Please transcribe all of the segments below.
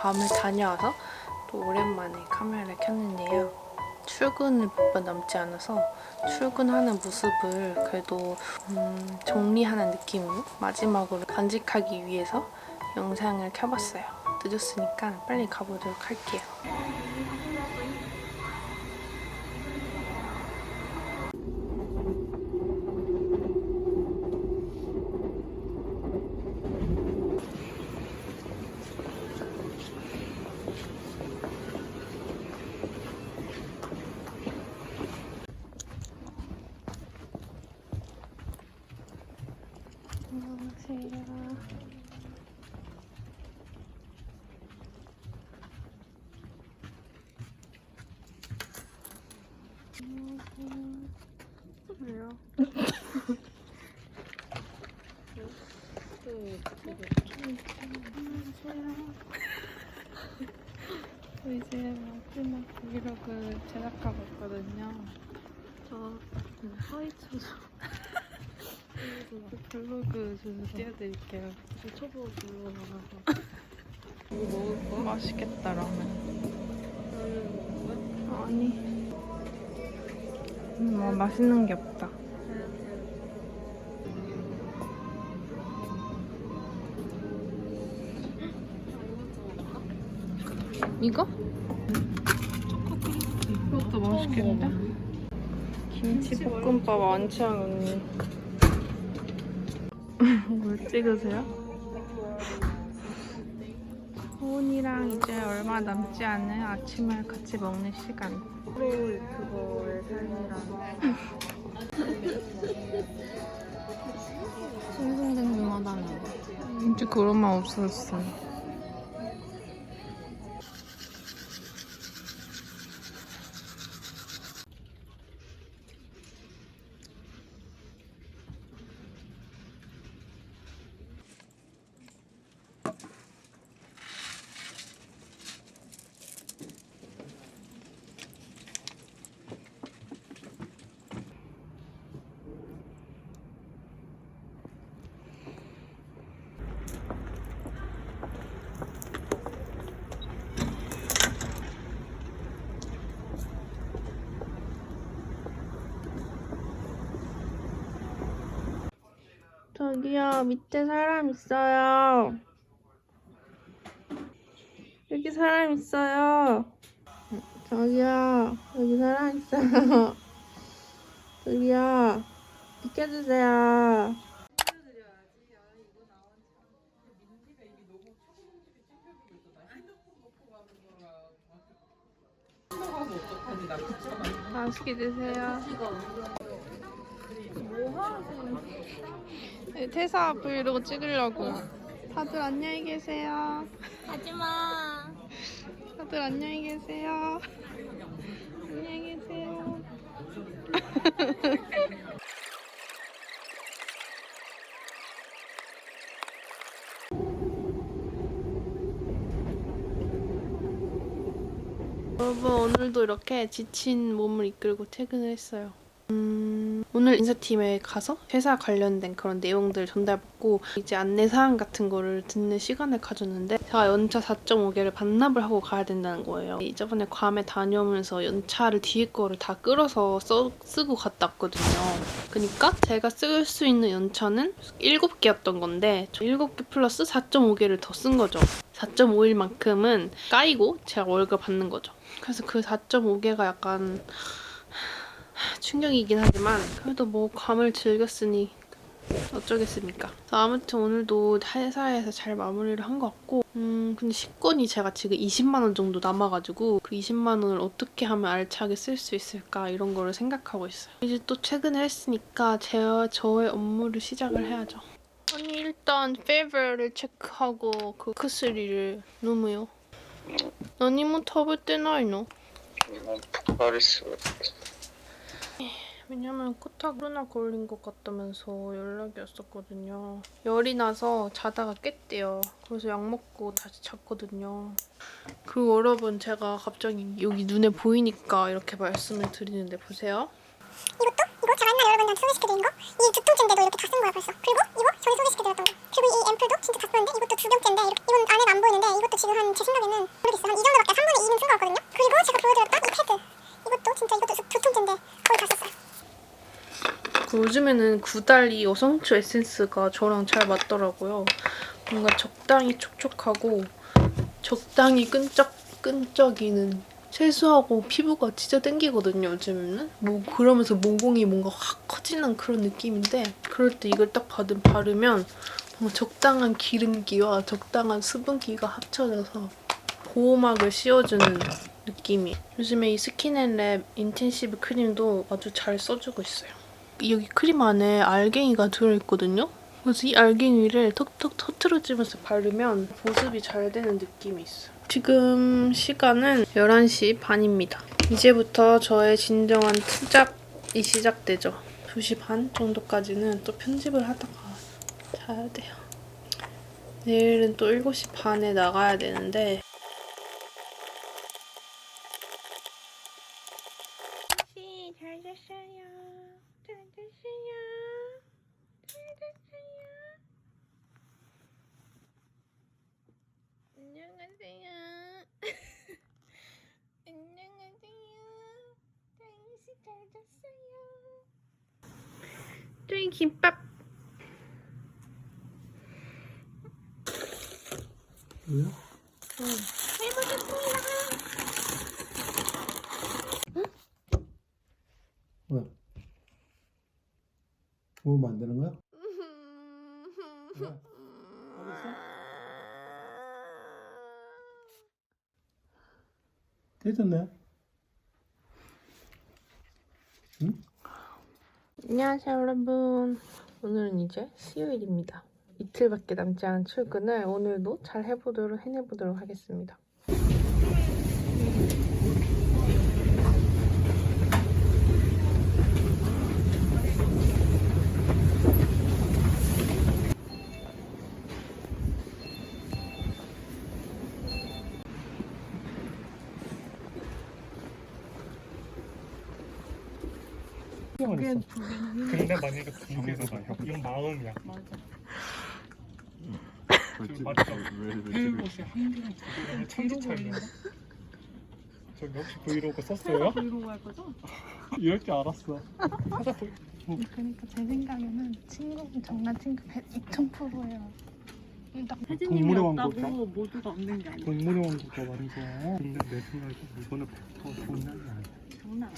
괌을 다녀와서 또 오랜만에 카메라를 켰는데요. 출근을 몇 번 남지 않아서 출근하는 모습을 그래도 정리하는 느낌으로 마지막으로 간직하기 위해서 영상을 켜봤어요. 늦었으니까 빨리 가보도록 할게요. 안녕하세요. 왜요? 저 이제 마지막 브이로그 제작하고 있거든요. 저 파헤쳐서 블로그 좀 띄워드릴게요. 유튜브 블로그 나가서 뭐 먹을 거야? 맛있겠다 라면. 라면 먹을 거야? 아니 뭐 맛있는 게 없다. 이거? 이것도 맛있겠는데? 김치볶음밥 안 취하겠니? 뭘 찍으세요? 호은이랑 이제 얼마 남지 않은 아침을 같이 먹는 시간. 프로 유튜버의 삶이란 싱숭생숭하다는 거. 이제 그런 말 없어졌어요. 저기요, 밑에 사람 있어요. 여기 사람 있어요. 저기요, 여기 사람 있어요. 저기요, 비켜주세요. 맛있게 드세요. 네, 퇴사 브이로그 찍으려고. 다들 안녕히 계세요. 하지마. 다들 안녕히 계세요. 안녕히 계세요. 여러분, 오늘도 이렇게 지친 몸을 이끌고 퇴근을 했어요. 오늘 인사팀에 가서 회사 관련된 그런 내용들 전달받고 이제 안내사항 같은 거를 듣는 시간을 가졌는데 제가 연차 4.5개를 반납을 하고 가야 된다는 거예요. 저번에 괌에 다녀오면서 연차를 뒤에 거를 다 끌어서 쓰고 갔다 왔거든요. 그러니까 제가 쓸 수 있는 연차는 7개였던 건데 7개 플러스 4.5개를 더 쓴 거죠. 4.5일만큼은 까이고 제가 월급 받는 거죠. 그래서 그 4.5개가 약간 충격이긴 하지만 그래도 뭐 괌을 즐겼으니 어쩌겠습니까. 아무튼 오늘도 회사에서 잘 마무리를 한 것 같고 근데 식권이 제가 지금 20만 원 정도 남아가지고 그 20만 원을 어떻게 하면 알차게 쓸 수 있을까 이런 거를 생각하고 있어요. 이제 또 퇴근을 했으니까 저의 업무를 시작을 해야죠. 아니 일단 페이버를 체크하고 그薬를飲むよ. 何も食べてないの? 왜냐면 코로나 걸린 것 같다면서 연락이 왔었거든요. 열이 나서 자다가 깼대요. 그래서 약 먹고 다시 잤거든요. 그리고 여러분 제가 갑자기 여기 눈에 보이니까 이렇게 말씀을 드리는데 보세요. 이것도 이거 제가 옛날에 여러분들한테 소개시켜드린 거, 이 두 통째인데도 이렇게 다 쓴 거야 벌써. 그리고 이거 전에 소개시켜드렸던 거. 그리고 이 앰플도 진짜 다 썼는데 이것도 두 병째인데 이건 안에는 안 보이는데 이것도 지금 한 제 생각에는 모르겠어 한 이 정도밖에 3분의 2는 쓴 거 같거든요. 그리고 제가 보여드렸던 이 패드, 이것도 진짜 이것도 두 통째인데 거의 다 썼어요. 요즘에는 구달이 여성초 에센스가 저랑 잘 맞더라고요. 뭔가 적당히 촉촉하고 적당히 끈적이는 세수하고 피부가 진짜 땡기거든요, 요즘에는. 뭐 그러면서 모공이 뭔가 확 커지는 그런 느낌인데 그럴 때 이걸 딱 바르면 뭔가 적당한 기름기와 적당한 수분기가 합쳐져서 보호막을 씌워주는 느낌이에요. 요즘에 이 스킨앤랩 인텐시브 크림도 아주 잘 써주고 있어요. 여기 크림 안에 알갱이가 들어있거든요. 그래서 이 알갱이를 톡톡 터트려주면서 바르면 보습이 잘 되는 느낌이 있어요. 지금 시간은 11시 반입니다. 이제부터 저의 진정한 투잡이 시작되죠. 2시 반 정도까지는 또 편집을 하다가 자야 돼요. 내일은 또 7시 반에 나가야 되는데 잘 잤어요. 잘 잤어요. 잘 잤어요. 안녕하세요. 안녕하세요. 다인씨 잘 잤어요. 저희 김밥. 뭐야? 잘 먹었습니다. 왜? 뭐 만드는 거야? 왜? 알았어? 됐었네. 응? 안녕하세요 여러분. 오늘은 이제 수요일입니다. 이틀밖에 남지 않은 출근을 오늘도 잘 해내보도록 하겠습니다. 근데 만약에 중에서 이건 마음이야. 맞아. 지금 맞죠? 헬봇이 한 개랑 두 개랑 천지 차이야. 저기 혹시 브이로그 썼어요? 브이로그 할 거죠? 이럴 줄 알았어. 찾아보. 그러니까 제 생각에는 친구분 장난 친구 2,000%예요. 딱 동물의 혜진님이 왕국이야? 없다고 모두가 없는 게 아니야. 동물의 왕국가 완전. 근데 내 생각에 이거는 100% 장난이 아니야. 장난 아니야.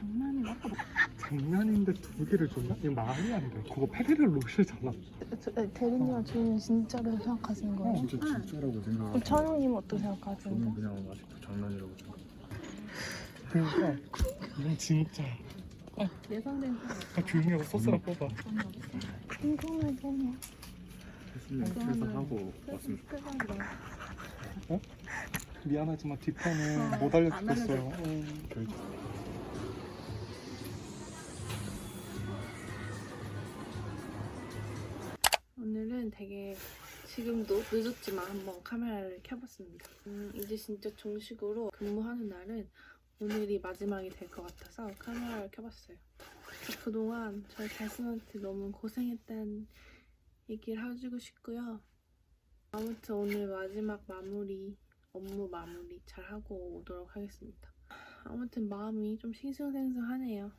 장난이 맞고 장난인데 두 개를 줬나? 이거 말이 안 돼. 그거 페레르 로쉐잖아. 대리님은 지금 진짜로 생각하시는 거예요? 진짜라고 생각하고 그럼 천우님은 어떻게 저는 생각하시는데? 그냥 아직도 장난이라고 생각해요. 그러니까 이건 진짜. 예상된 조용히 하고 소스라 뽑아. 궁금하긴 해. 퇴사하고 왔으면 좋겠어요. 어? 미안하지만 뒷편은 못 알려주겠어요. 오늘은 되게 지금도 늦었지만 한번 카메라를 켜봤습니다. 이제 진짜 정식으로 근무하는 날은 오늘이 마지막이 될 것 같아서 카메라를 켜봤어요. 그동안 저희 달순한테 너무 고생했다는 얘기를 해주고 싶고요. 아무튼 오늘 마지막 업무 마무리 잘 하고 오도록 하겠습니다. 아무튼 마음이 좀 싱숭생숭하네요.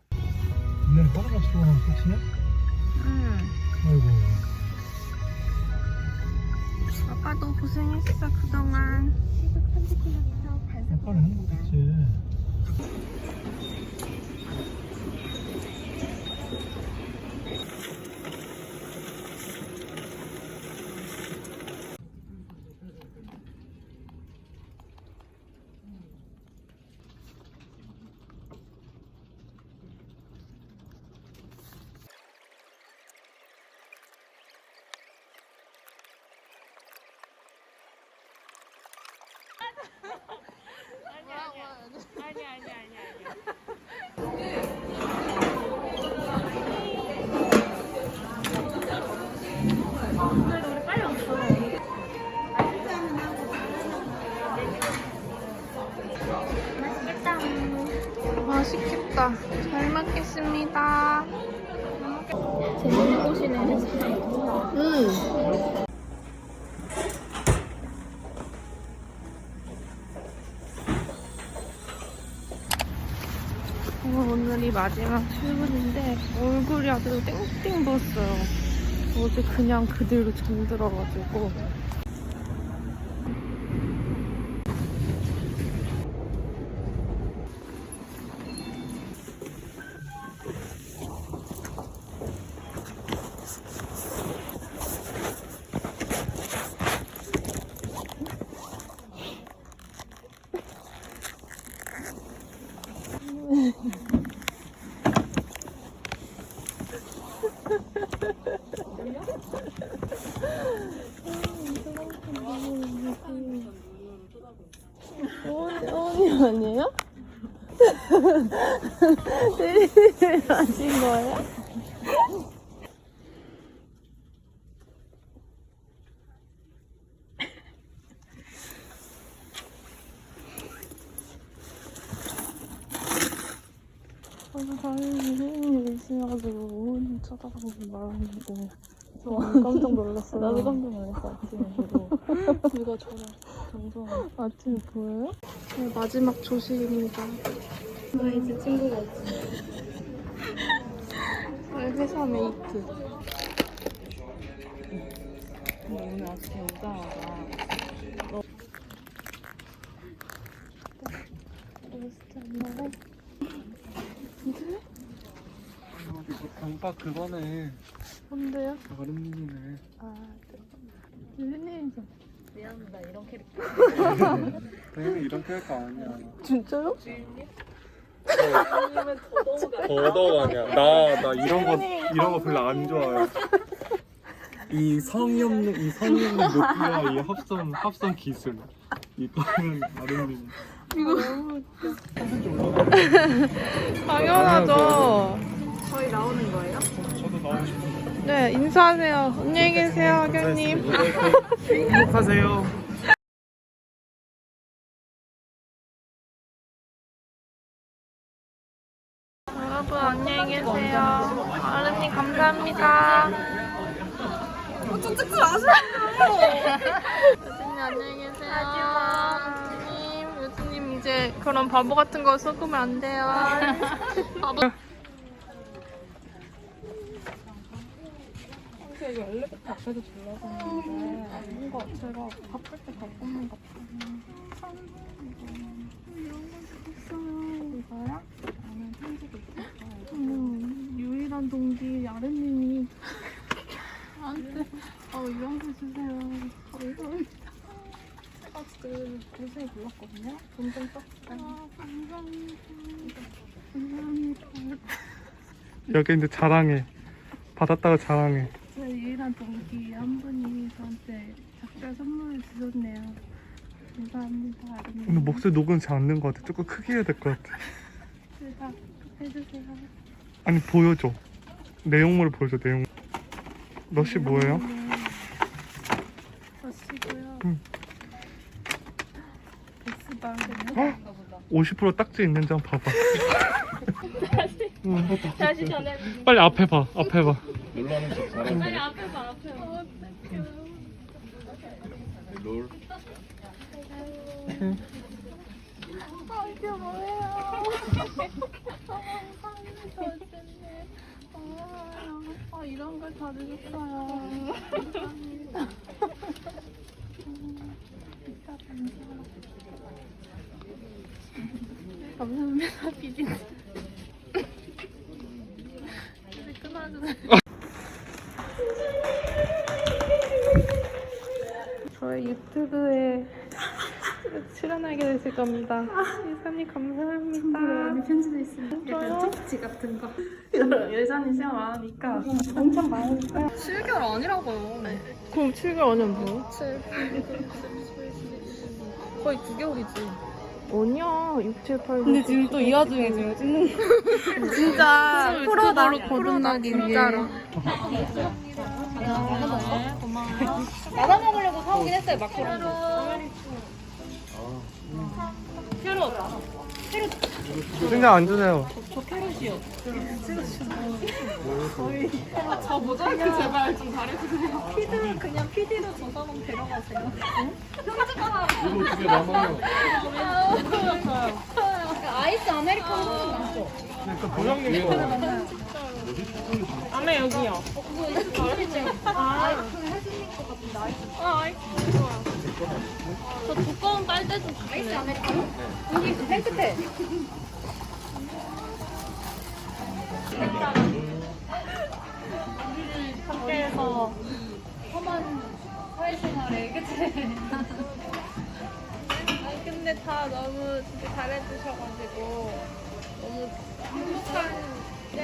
오늘 하루가 시원한 끝이야? 아이고. 아빠도 고생했어 그동안. 아빠는 행복했지. 맛있겠다. 잘 먹겠습니다. 재밌는 꽃이네. 오늘이 마지막 출근인데 얼굴이 아주 땡땡 부었어요. 어제 그냥 그대로 잠들어가지고. 어머니 아니에요? 데리를 마신 거예요? 선생님이 계시가지고 어머님 쳐다보고 말았는데 저 깜짝 놀랐어요. 나도 깜짝 놀랐어. 아침에 보고 누가 저랑 정성 아침에 보여요? 네, 마지막 조식입니다. 나 이제 친구가 없어. 저희 회사 메이트. 근데 오늘 아침에 오자마자 오빠 그거네. 뭔데요? 다른 분이네. 아, 웬일이죠? 미안하다 이런 캐릭터. 당연히 이런 캐릭터 아니야. 진짜요? 더덕 아니야. 나 이런 거 별로 안 좋아해. 이 성의 없는 노트와 이 합성 기술. 이거는 아름님. 이거 너무 웃겨. 당연하죠. 저희 나오는 거예요? 저도 나오고 싶은데. 네, 인사하세요. 안녕히 계세요, 학교님. 행복하세요. 여러분, 안녕히 계세요. 아름님, 감사합니다. 좀 찍지 마세요. 여진님, 안녕히 계세요. 여진님, 이제 그런 바보 같은 거 섞으면 안 돼요. 바보. 이거 엘리베이터 앞에서 졸라서는데 뭔가 제가 바쁠 때 바쁘는 것 같아요. 이거야? 나는 편지도 있었어요. 유일한 동기 아름님이 저한테 이런 거 주세요. 감사합니다. 진짜 고생이 불렀거든요. 돈좀 썼어요. 감사합니다. 여기 이제 자랑해. 받았다고 자랑해. 제 유일한 동기 한 분이 저한테 작별 선물을 주셨네요. 감사합니다, 아름님. 오늘 목소리 녹음 잘 안 된 것 같아. 조금 크게 해야 될 것 같아. 대답 해주세요. 아니 보여줘. 내용물을 보여줘. 내용. 너씨 뭐예요? 저시고요. 응. 베스방. 50% 딱지 있는지 한번 봐봐. 다시 전해. 빨리 앞에 봐. 앞에 봐. 빨리 앞에 봐, 앞에 봐. 롤. 이게 뭐예요? 이런 걸 다 주셨어요. 감사합니다. 감사합니다, 비디님. 이제 끊어주세요. 저의 유튜브에 출연하게 되실 겁니다. 예산님 감사합니다. 편지도 있어요. 저요? 쪽지 같은 거. 예산이 시간 많으니까 엄청 많으니까 7개월 아니라고요. 그럼 7개월 아니면 뭐요? 거의 9개월이지. 아니야 6, 7, 8, 9 근데 지금 또 이 와중에 제가 찍는 거. 진짜 프로다 거듭나기 진짜로. 고마워요. 나눠 먹으려고 사오긴 했어요, 마카롱. 캐럿. 그냥 앉으세요. 저 모자이크 제발 좀 잘해주세요. 그냥 PD로 저 사람 데려가세요. 이거 두개 남아요. 아이스 아메리카노 남죠? 그러니까 부장님 거. 안에 여기요. 저 두꺼운 빨대 좀 주세요. 아이스 아메리카노? 여기 맨 끝에. 우리를 함께해서 험한 사회생활에 그치? 아니 근데 다 너무 진짜 잘해주셔가지고 너무 행복한 네.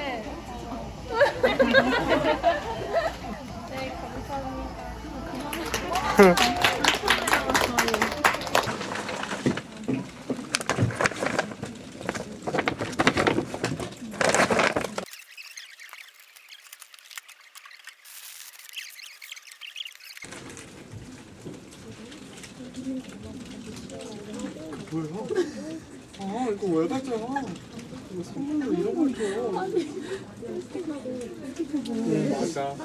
네 감사합니다. 뭐야? 아 이거 왜 가져와? 이거 선물로 이런 걸 줘. 맞아.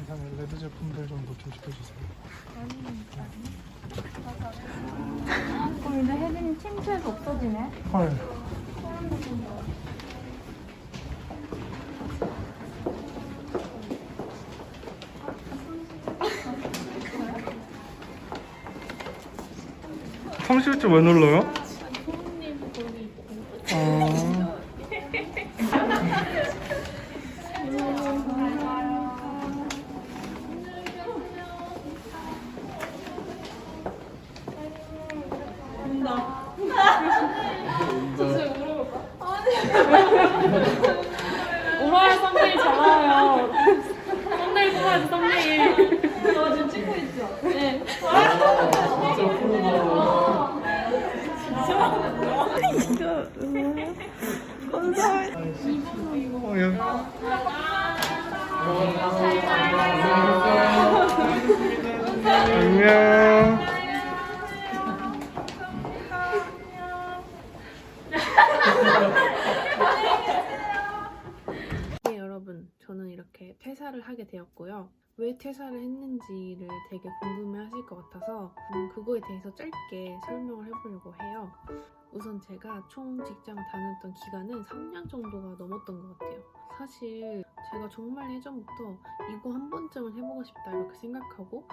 이상한 레드 제품들 좀 노출시켜주세요. 그럼 이제 혜진이 침투해서 없어지네? 헐. (30초) 왜 눌러요? 아... 울어야 썸네일 좋아요. 썸네일 뽑아야지 썸네일. 저 지금 찍고 있죠? 네. 진짜 프로다. 안녕. 네, 여러분, 저는 이렇게 퇴사를 하게 되었고요. 왜 퇴사를 했는지를 되게 궁금해 하실 것 같아서 그거에 대해서 짧게 설명을 해보려고 해요. 우선 제가 총 직장을 다녔던 기간은 3년 정도가 넘었던 것 같아요. 사실 제가 정말 예전부터 이거 한 번쯤은 해보고 싶다 이렇게 생각하고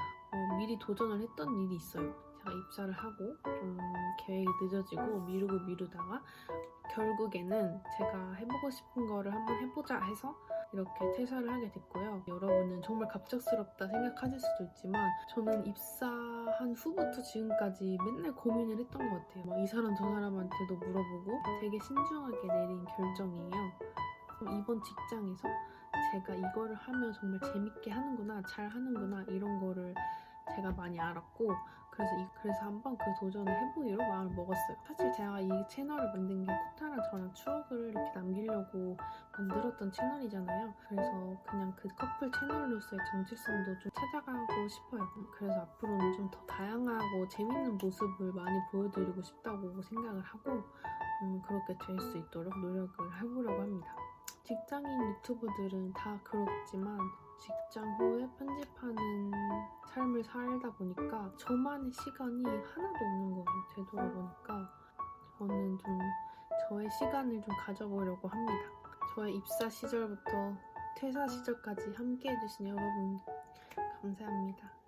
미리 도전을 했던 일이 있어요. 제가 입사를 하고 좀 계획이 늦어지고 미루다가 결국에는 제가 해보고 싶은 거를 한번 해보자 해서 이렇게 퇴사를 하게 됐고요. 여러분은 정말 갑작스럽다 생각하실 수도 있지만 저는 입사한 후부터 지금까지 맨날 고민을 했던 것 같아요. 막 이 사람 저 사람한테도 물어보고 되게 신중하게 내린 결정이에요. 이번 직장에서 제가 이거를 하면 정말 재밌게 하는구나, 잘 하는구나 이런 거를 제가 많이 알았고 그래서 한번 그 도전을 해보기로 마음을 먹었어요. 사실 제가 이 채널을 만든 게 코타랑 저랑 추억을 이렇게 남기려고 만들었던 채널이잖아요. 그래서 그냥 그 커플 채널로서의 정체성도 좀 찾아가고 싶어요. 그래서 앞으로는 좀 더 다양하고 재밌는 모습을 많이 보여드리고 싶다고 생각을 하고 그렇게 될 수 있도록 노력을 해보려고 합니다. 직장인 유튜브들은 다 그렇지만 직장 후에 편집하는 삶을 살다 보니까 저만의 시간이 하나도 없는 거예요. 되돌아보니까 저는 좀 저의 시간을 좀 가져보려고 합니다. 저의 입사 시절부터 퇴사 시절까지 함께 해주신 여러분 감사합니다.